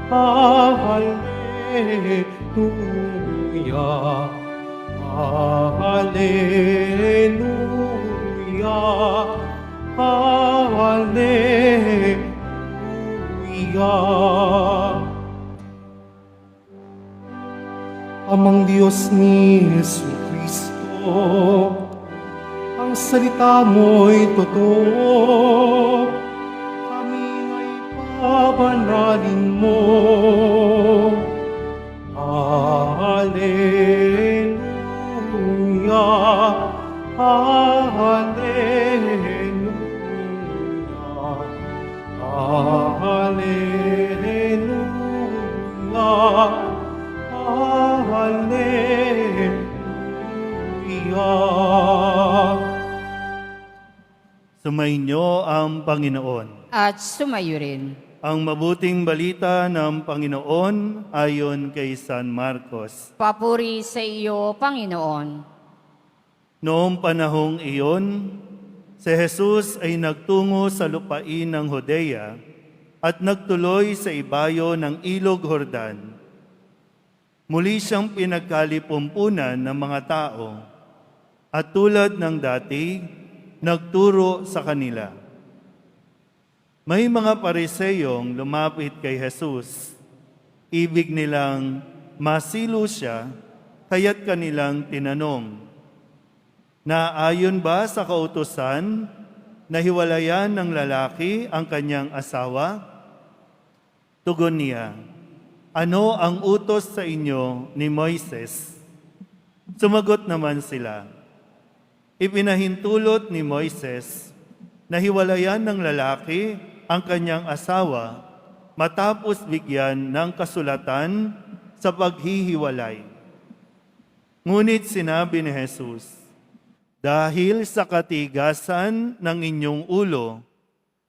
Hallelujah, Hallelujah, Hallelujah. Amang Diyos ni Jesucristo, ang salita mo'y totoo, kami ay pabanalin mo. Hallelujah, Hallelujah, Hallelujah, Hallelujah. Sumainyo ang Panginoon. At sumayo rin. Ang mabuting balita ng Panginoon ayon kay San Marcos. Papuri sa iyo, Panginoon. Noong panahong iyon, si Jesus ay nagtungo sa lupain ng Judea at nagtuloy sa ibayo ng Ilog Jordan. Muli siyang pinagkalipumpunan ng mga tao at tulad ng dati, nagturo sa kanila. May mga Pariseyong lumapit kay Jesus. Ibig nilang masilo siya, kaya't kanilang tinanong, "Naayon ba sa kautusan na hiwalayan ng lalaki ang kanyang asawa?" Tugon niya, "Ano ang utos sa inyo ni Moises?" Sumagot naman sila, "Ipinahintulot ni Moises na hiwalayan ng lalaki ang kanyang asawa matapos bigyan ng kasulatan sa paghihiwalay." Ngunit sinabi ni Jesus, "Dahil sa katigasan ng inyong ulo,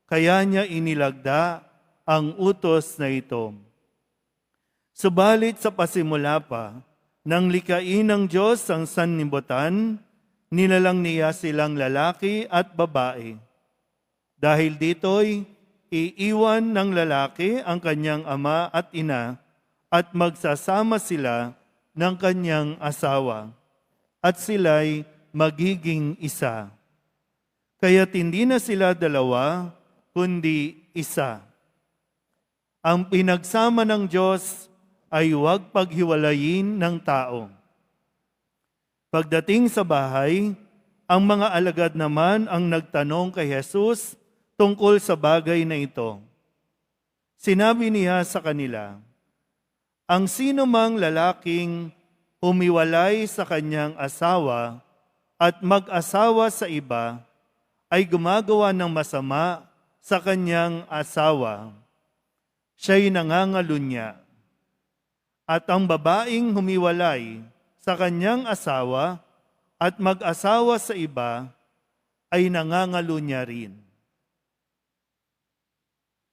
kaya niya inilagda ang utos na ito. Subalit sa pasimula pa, nang likain ng Diyos ang sanlibutan, nilalang niya silang lalaki at babae. Dahil dito'y iiwan ng lalaki ang kanyang ama at ina at magsasama sila ng kanyang asawa, at sila'y magiging isa. Kaya't hindi na sila dalawa, kundi isa. Ang pinagsama ng Diyos ay huwag paghiwalayin ng tao." Pagdating sa bahay, ang mga alagad naman ang nagtanong kay Jesus tungkol sa bagay na ito. Sinabi niya sa kanila, "Ang sino mang lalaking humiwalay sa kanyang asawa at mag-asawa sa iba ay gumagawa ng masama sa kanyang asawa. Siya'y nangangalunya. At ang babaeng humiwalay sa kanyang asawa at mag-asawa sa iba ay nangangalunya rin."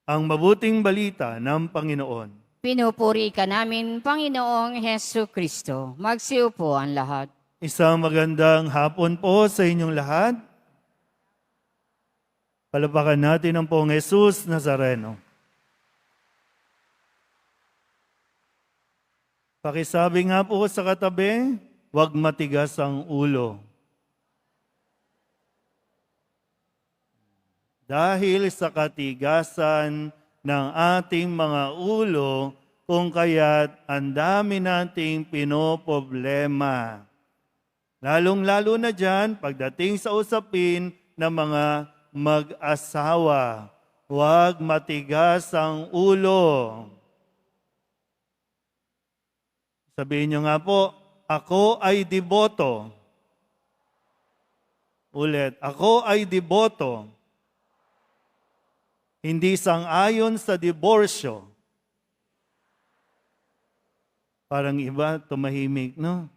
Ang mabuting balita ng Panginoon. Pinupuri ka namin, Panginoong Hesu Kristo. Magsiupo ang lahat. Isang magandang hapon po sa inyong lahat. Palapakan natin ang Poong Jesus Nazareno. Pakisabi nga po sa katabi, huwag matigas ang ulo. Dahil sa katigasan ng ating mga ulo, kung kaya't ang dami nating pinoproblema. Lalong-lalo na dyan, pagdating sa usapin ng mga mag-asawa, huwag matigas ang ulo. Sabihin nyo nga po, ako ay deboto. Ulit, ako ay deboto. Hindi sang-ayon sa diborsyo. Parang iba, tumahimik, no?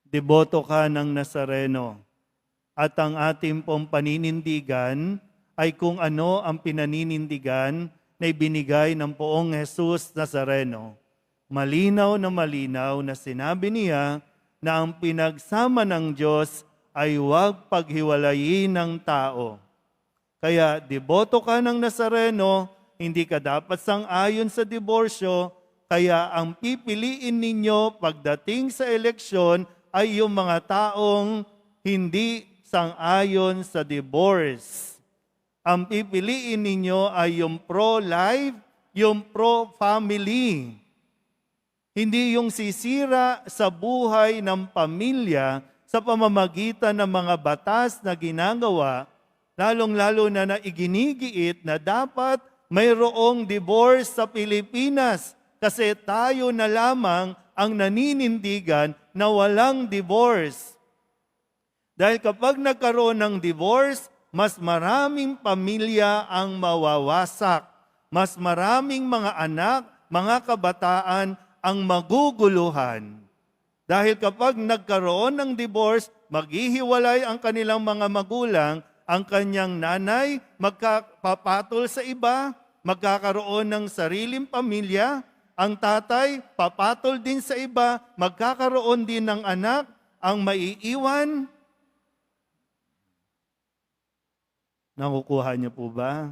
Deboto ka ng Nazareno. At ang ating pong paninindigan ay kung ano ang pinaninindigan na ibinigay ng Poong Jesus Nazareno. Malinaw na sinabi niya na ang pinagsama ng Diyos ay huwag paghiwalayin ng tao. Kaya deboto ka ng Nazareno, hindi ka dapat sang-ayon sa diborsyo, kaya ang pipiliin ninyo pagdating sa eleksyon ay yung mga taong hindi sang-ayon sa divorce. Ang pipiliin ninyo ay yung pro-life, yung pro-family. Hindi yung sisira sa buhay ng pamilya sa pamamagitan ng mga batas na ginagawa, lalong-lalo na iginigiit na dapat mayroong divorce sa Pilipinas kasi tayo na lamang ang naninindigan na walang divorce. Dahil kapag nagkaroon ng divorce, mas maraming pamilya ang mawawasak. Mas maraming mga anak, mga kabataan ang maguguluhan. Dahil kapag nagkaroon ng divorce, maghihiwalay ang kanilang mga magulang, ang kanyang nanay magpapatol sa iba, magkakaroon ng sariling pamilya, ang tatay papatol din sa iba, magkakaroon din ng anak, ang maiiwan. Nakukuha niyo po ba?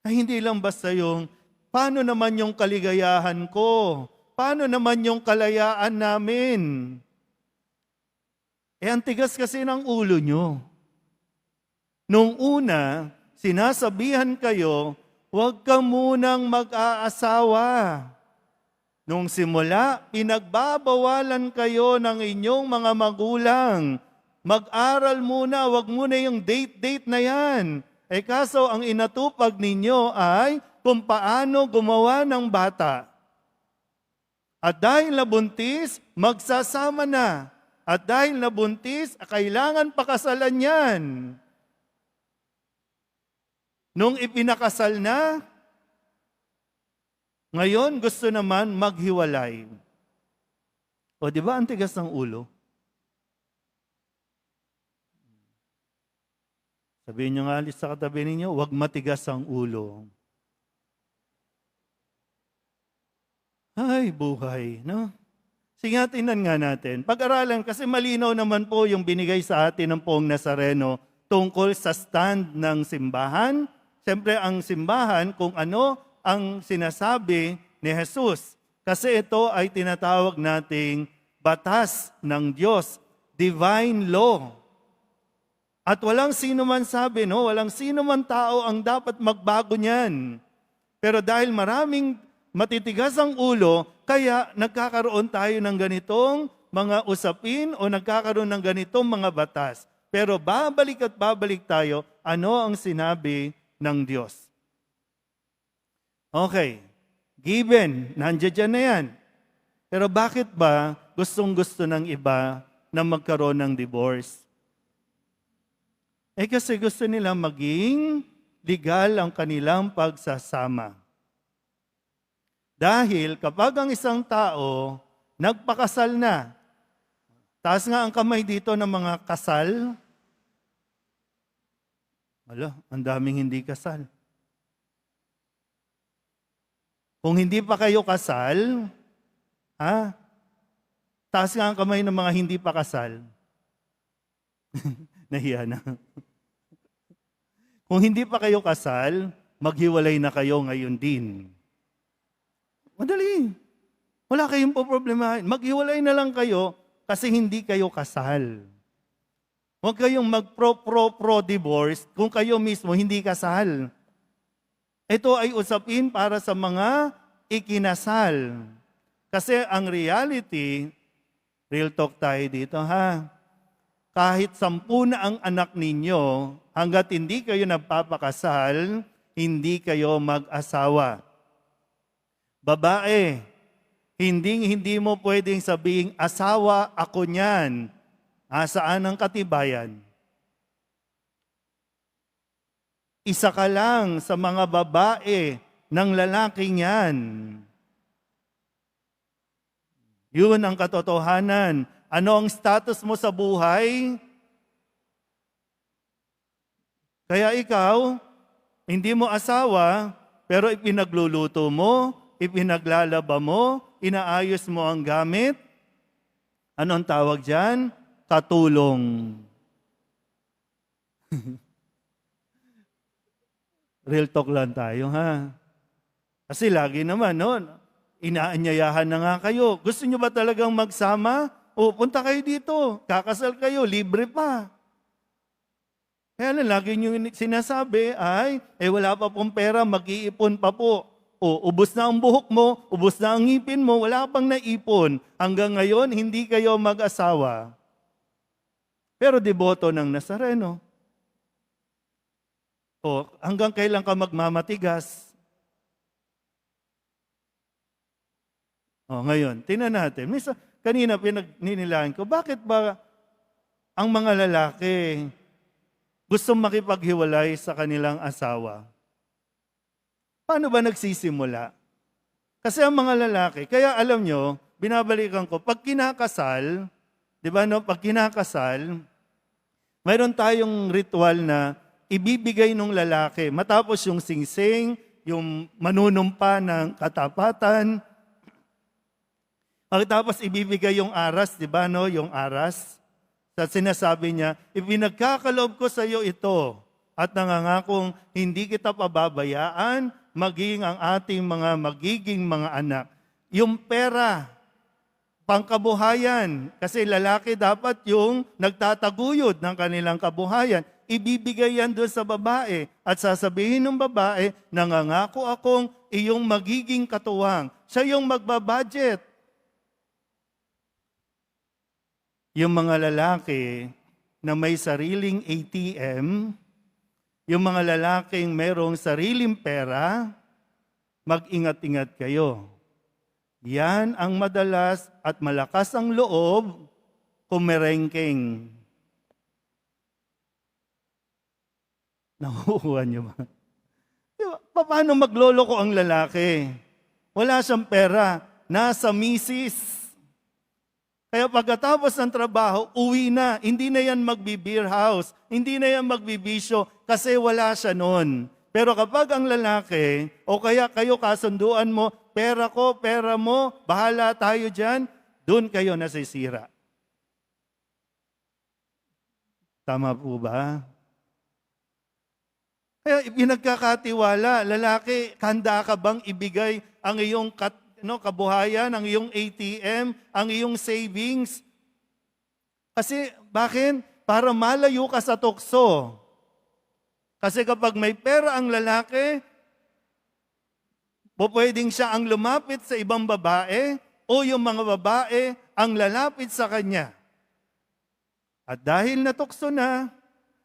Ay, hindi lang basta yung, paano naman yung kaligayahan ko? Paano naman yung kalayaan namin? Ang tigas kasi ng ulo nyo. Nung una, sinasabihan kayo, huwag ka munang mag-aasawa. Nung simula, pinagbabawalan kayo ng inyong mga magulang. Mag-aral muna, huwag muna yung date-date na yan. Kaso ang inatupag ninyo ay kung paano gumawa ng bata. At dahil nabuntis, magsasama na. At dahil nabuntis, kailangan pakasalan yan. Nung ipinakasal na, ngayon gusto naman maghiwalay. O di ba ang tigas ng ulo? Sabihin nyo nga sa katabi ninyo, huwag matigas ang ulo. Ay, buhay, no? Sige nga, tingnan nga natin. Pag-aralan, kasi malinaw naman po yung binigay sa atin ng Poong Nazareno tungkol sa stand ng simbahan. Siyempre, ang simbahan, kung ano ang sinasabi ni Jesus. Kasi ito ay tinatawag nating batas ng Diyos, divine law. At walang sino man sabi, no? Walang sino man tao ang dapat magbago niyan. Pero dahil maraming matitigas ang ulo, kaya nagkakaroon tayo ng ganitong mga usapin o nagkakaroon ng ganitong mga batas. Pero babalik at babalik tayo, ano ang sinabi ng Diyos? Okay, given, nandiyan na yan. Pero bakit ba gustong-gusto ng iba na magkaroon ng divorce? Kasi gusto nila maging legal ang kanilang pagsasama. Dahil kapag ang isang tao nagpakasal na, taas nga ang kamay dito ng mga kasal, ang daming hindi kasal. Kung hindi pa kayo kasal, taas nga ang kamay ng mga hindi pa kasal. Nahiya na. Kung hindi pa kayo kasal, maghiwalay na kayo ngayon din. Madali. Wala kayong poproblemahin. Maghiwalay na lang kayo kasi hindi kayo kasal. Huwag kayong mag-pro-divorce kung kayo mismo hindi kasal. Ito ay usapin para sa mga ikinasal. Kasi ang reality, real talk tayo dito kahit 10 na ang anak ninyo, hanggat hindi kayo nagpapakasal, hindi kayo mag-asawa. Babae, hindi mo pwedeng sabihing, asawa ako niyan. Saan ang katibayan? Isa ka lang sa mga babae ng lalaking yan. Yun ang katotohanan. Ano ang status mo sa buhay? Kaya ikaw, hindi mo asawa, pero ipinagluluto mo, ipinaglalaba mo, inaayos mo ang gamit. Ano ang tawag dyan? Katulong. Real talk lang tayo, ha? Kasi lagi naman, no? Inaanyayahan na nga kayo. Gusto nyo ba talagang magsama? O, punta kayo dito. Kakasal kayo, libre pa. Kaya lang, lagi nyo sinasabi ay, wala pa pong pera, mag-iipon pa po. O, ubos na ang buhok mo, ubos na ang ngipin mo, wala pang naipon. Hanggang ngayon, hindi kayo mag-asawa. Pero deboto ng Nazareno. O, hanggang kailan ka magmamatigas? O, ngayon, tingnan natin. Kanina pinagninilahan ko, bakit ba ang mga lalaki gusto makipaghiwalay sa kanilang asawa? Paano ba nagsisimula? Kasi ang mga lalaki, kaya alam nyo, binabalikan ko, pag kinakasal, di ba no, pag kinakasal, mayroon tayong ritual na ibibigay ng lalaki, matapos yung singsing, yung manunumpa ng katapatan, pagkatapos ibibigay yung aras, di ba no, yung aras, sa sinasabi niya, ipinagkakaloob ko sa iyo ito at nangangakong hindi kita pababayaan maging ang ating mga magiging mga anak. Yung pera, pangkabuhayan, kasi lalaki dapat yung nagtataguyod ng kanilang kabuhayan. Ibibigay yan doon sa babae at sasabihin ng babae, nangangako akong iyong magiging katuwang. Siya yung magbabudget. Yung mga lalaki na may sariling ATM, yung mga lalaking merong sariling pera, mag-ingat-ingat kayo. Yan ang madalas at malakas ang loob kumerengking. Nakukuha niyo ba? Diba, paano magloloko ang lalaki? Wala siyang pera, nasa misis. Kaya pagkatapos ng trabaho, uwi na. Hindi na yan magbi-beer house. Hindi na yan magbibisyo kasi wala siya noon. Pero kapag ang lalaki, o kaya kayo kasunduan mo, pera ko, pera mo, bahala tayo dyan, doon kayo nasisira. Tama po ba? Kaya pinagkakatiwala, lalaki, handa ka bang ibigay ang iyong kabuhayan, ang iyong ATM, ang iyong savings? Kasi, bakit? Para malayo ka sa tukso. Kasi kapag may pera ang lalaki, pwedeng siya ang lumapit sa ibang babae o yung mga babae ang lalapit sa kanya. At dahil natukso na,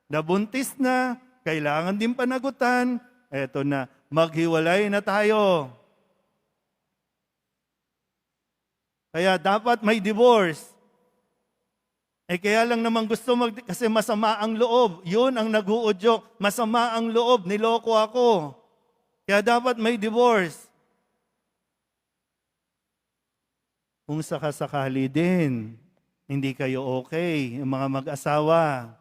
nabuntis na, kailangan din panagutan, eto na, maghiwalay na tayo. Kaya dapat may divorce. Kaya lang naman gusto kasi masama ang loob. Yun ang nag-uudyok. Masama ang loob, niloko ako. Kaya dapat may divorce. Kung sakasakali din, hindi kayo okay, yung mga mag-asawa.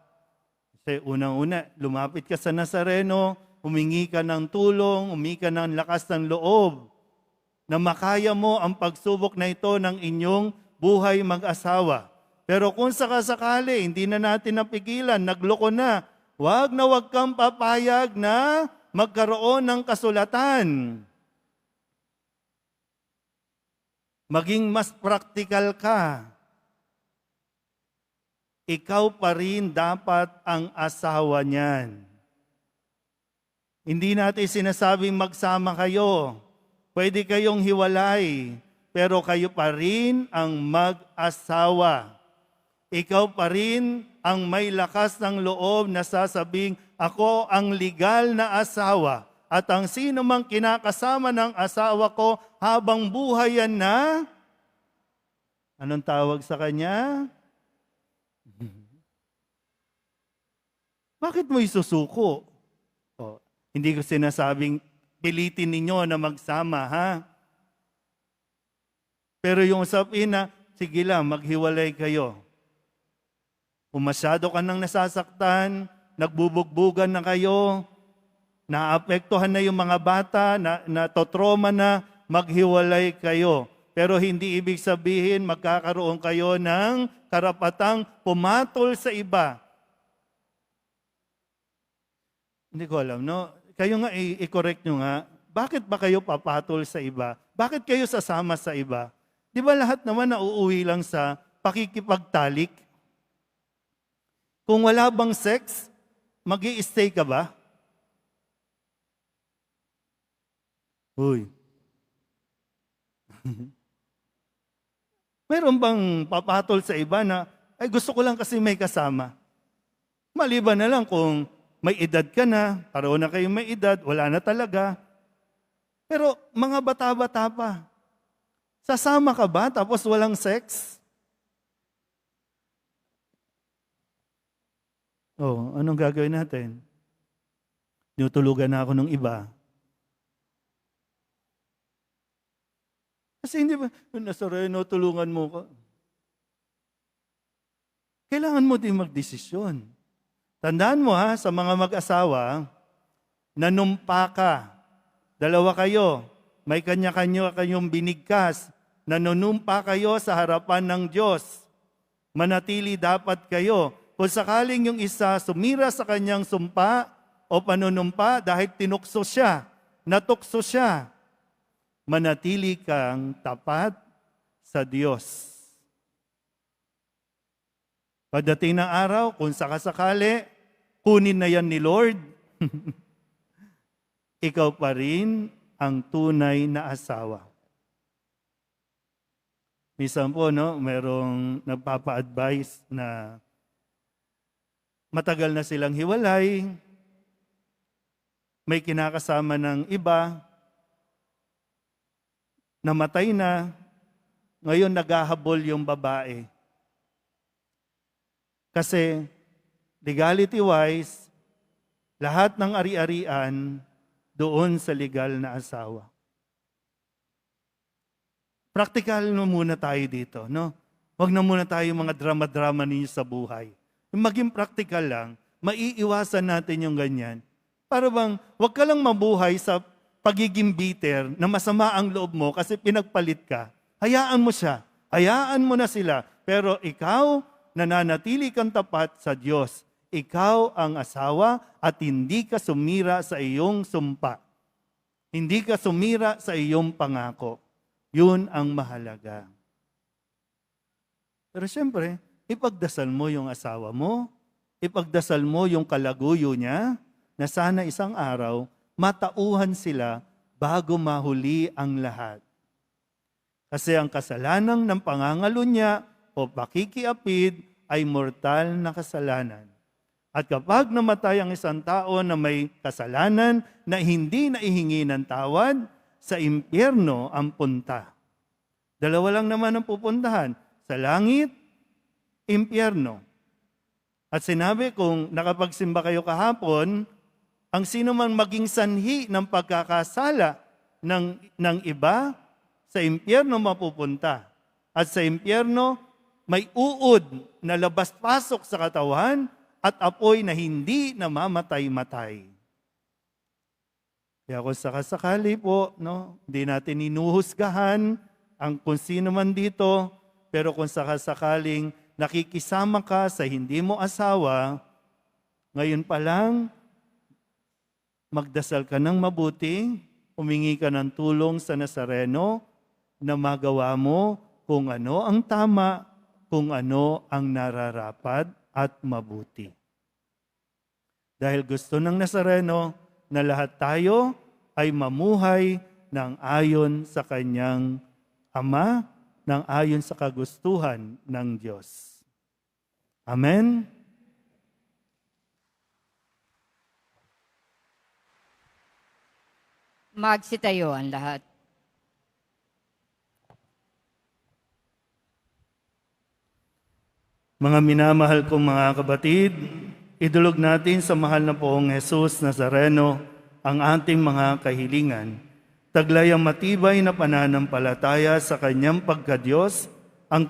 Kasi unang-una, lumapit ka sa Nazareno, humingi ka ng tulong, humingi ka ng lakas ng loob, na makaya mo ang pagsubok na ito ng inyong buhay mag-asawa. Pero kung sakasakali, hindi na natin napigilan, nagloko na, wag kang papayag na magkaroon ng kasulatan. Maging mas praktikal ka. Ikaw pa rin dapat ang asawa niyan. Hindi natin sinasabing magsama kayo. Pwede kayong hiwalay, pero kayo pa rin ang mag-asawa. Ikaw pa rin ang may lakas ng loob na sasabing, ako ang legal na asawa. At ang sino mang kinakasama ng asawa ko habang buhay yan na, anong tawag sa kanya? Bakit mo isusuko? Hindi ko sinasabing pilitin ninyo na magsama, ha? Pero yung usapin na, sige lang, maghiwalay kayo. Kung masyado ka nang nasasaktan, nagbubugbugan na kayo, naapektuhan na yung mga bata, natotroma na, maghiwalay kayo. Pero hindi ibig sabihin magkakaroon kayo ng karapatang pumatol sa iba. Hindi ko alam, no? kayo nga i-correct nyo nga, bakit ba kayo papatol sa iba? Bakit kayo sasama sa iba? Di ba lahat naman nauuwi lang sa pakikipagtalik? Kung wala bang sex, mag-i-stay ka ba? Uy. Meron bang papatol sa iba na, ay gusto ko lang kasi may kasama? Maliban na lang kung may edad ka na, pareho na kayo may edad, wala na talaga. Pero mga bata-bata pa, sasama ka ba tapos walang sex? Oh, anong gagawin natin? Tinutulugan na ako ng iba. Kasi hindi ba, Nazareno, tulungan mo ka. Kailangan mo din magdesisyon. Tandaan mo ha, sa mga mag-asawa, nanumpa ka. Dalawa kayo, may kanya-kanya kayong binigkas. Nanunumpa kayo sa harapan ng Diyos. Manatili dapat kayo. Kung sakaling yung isa sumira sa kanyang sumpa o panunumpa dahil tinukso siya, natukso siya, manatili kang tapat sa Diyos. Pagdating ng araw, kung sakasakali, kunin na yan ni Lord, ikaw pa rin ang tunay na asawa. Minsan po, no, merong nagpapa-advise na matagal na silang hiwalay, may kinakasama ng iba, namatay na, ngayon naghahabol yung babae. Kasi legality-wise, lahat ng ari-arian doon sa legal na asawa. Practical na muna tayo dito, no? Huwag na muna tayo mga drama-drama ninyo sa buhay. Maging practical lang, maiiwasan natin yung ganyan. Para bang, huwag ka lang mabuhay sa pagiging bitter na masama ang loob mo kasi pinagpalit ka. Hayaan mo siya. Hayaan mo na sila. Pero ikaw, nananatili kang tapat sa Diyos. Ikaw ang asawa at hindi ka sumira sa iyong sumpa. Hindi ka sumira sa iyong pangako. Yun ang mahalaga. Pero siyempre, ipagdasal mo yung asawa mo, ipagdasal mo yung kalaguyo niya, na sana isang araw, matauhan sila bago mahuli ang lahat. Kasi ang kasalanan ng pangangalo niya o pakikiapid ay mortal na kasalanan. At kapag namatay ang isang tao na may kasalanan na hindi naihingi ng tawad, sa impyerno ang punta. Dalawa lang naman ang pupuntahan, sa langit, impyerno. At sinabi kung nakapagsimba kayo kahapon, ang sino man maging sanhi ng pagkakasala ng iba, sa impyerno mapupunta. At sa impyerno, may uod na labas-pasok sa katawan at apoy na hindi namamatay-matay. Kaya kung sakasakali po, no, hindi natin inuhusgahan ang kung sino man dito, pero kung sakasakaling nakikisama ka sa hindi mo asawa, ngayon pa lang, magdasal ka ng mabuti, humingi ka ng tulong sa Nazareno na magawa mo kung ano ang tama, kung ano ang nararapat at mabuti. Dahil gusto ng Nazareno na lahat tayo ay mamuhay ng ayon sa kanyang Ama, ng ayon sa kagustuhan ng Diyos. Amen? Magsitayo ang lahat. Mga minamahal kong mga kabatid, idulog natin sa mahal na poong Jesus Nazareno ang ating mga kahilingan. Taglay ang matibay na pananampalataya sa kanyang pagkadiyos, ang